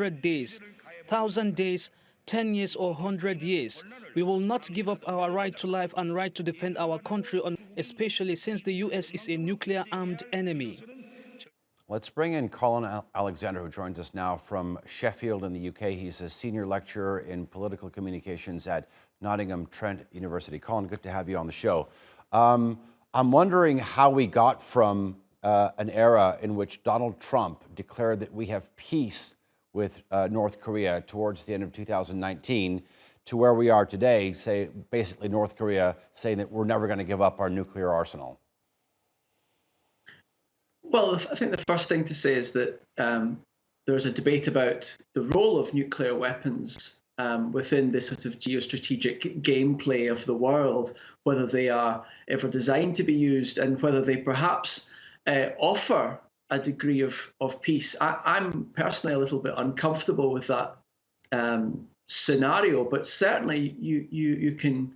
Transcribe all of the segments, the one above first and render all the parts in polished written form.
100 days, 1,000 days, 10 years or 100 years. We will not give up our right to life and right to defend our country, especially since the US is a nuclear-armed enemy. Let's bring in Colin Alexander, who joins us now from Sheffield in the UK. He's a senior lecturer in political communications at Nottingham Trent University. Colin, good to have you on the show. I'm wondering how we got from an era in which Donald Trump declared that we have peace with North Korea towards the end of 2019 to where we are today, say basically North Korea saying that we're never going to give up our nuclear arsenal. Well, I think the first thing to say is that there's a debate about the role of nuclear weapons within the sort of geostrategic gameplay of the world, whether they are ever designed to be used and whether they perhaps offer a degree of peace. I'm personally a little bit uncomfortable with that scenario, but certainly you can,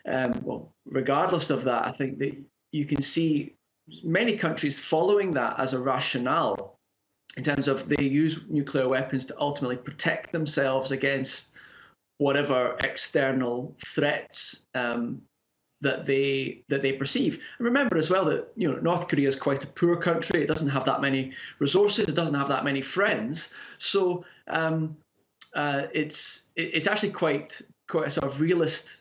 well, regardless of that, I think that you can see many countries following that as a rationale in terms of they use nuclear weapons to ultimately protect themselves against whatever external threats that they perceive. And remember as well that North Korea is quite a poor country. It doesn't have that many resources. It doesn't have that many friends. So it's actually quite a sort of realist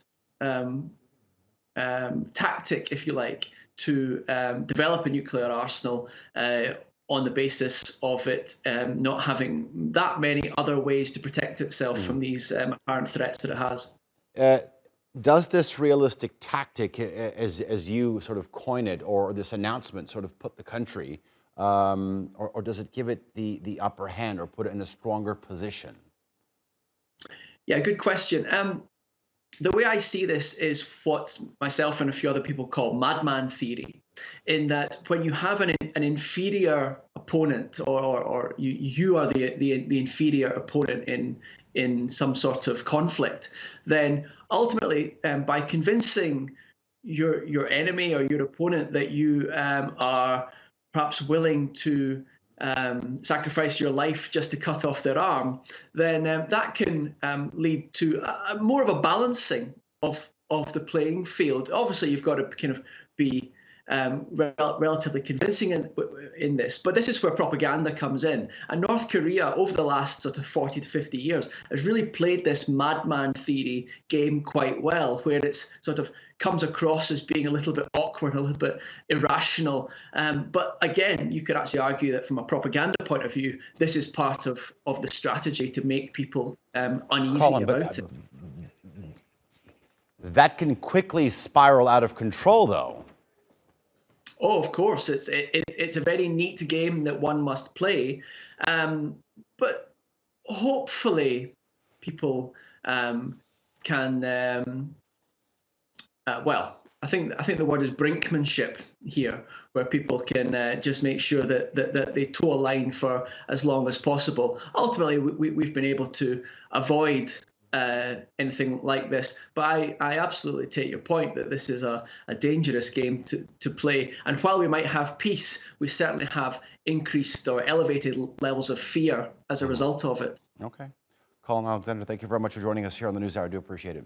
tactic, if you like, to develop a nuclear arsenal on the basis of it not having that many other ways to protect itself from these apparent threats that it has. Does this realistic tactic, as you sort of coin it, or this announcement sort of put the country, or does it give it the upper hand or put it in a stronger position? Yeah, good question. The way I see this is what myself and a few other people call madman theory, in that when you have an inferior opponent, or you are the inferior opponent in some sort of conflict, then ultimately by convincing your enemy or your opponent that you are perhaps willing to sacrifice your life just to cut off their arm, then that can lead to more of a balancing of the playing field. Obviously, you've got to kind of be relatively convincing in this, but this is where propaganda comes in. And North Korea, over the last sort of 40 to 50 years, has really played this madman theory game quite well, where it's sort of comes across as being a little bit awkward, a little bit irrational. But again, you could actually argue that from a propaganda point of view, this is part of the strategy to make people uneasy Colin, about it. That can quickly spiral out of control, though. Oh, of course, it's a very neat game that one must play, but hopefully people can. Well, I think the word is brinkmanship here, where people can just make sure that they toe a line for as long as possible. Ultimately, we've been able to avoid anything like this, but I absolutely take your point that this is a dangerous game to play. And while we might have peace, we certainly have increased or elevated levels of fear as a result of it. Okay. Colin Alexander, thank you very much for joining us here on the NewsHour. I do appreciate it.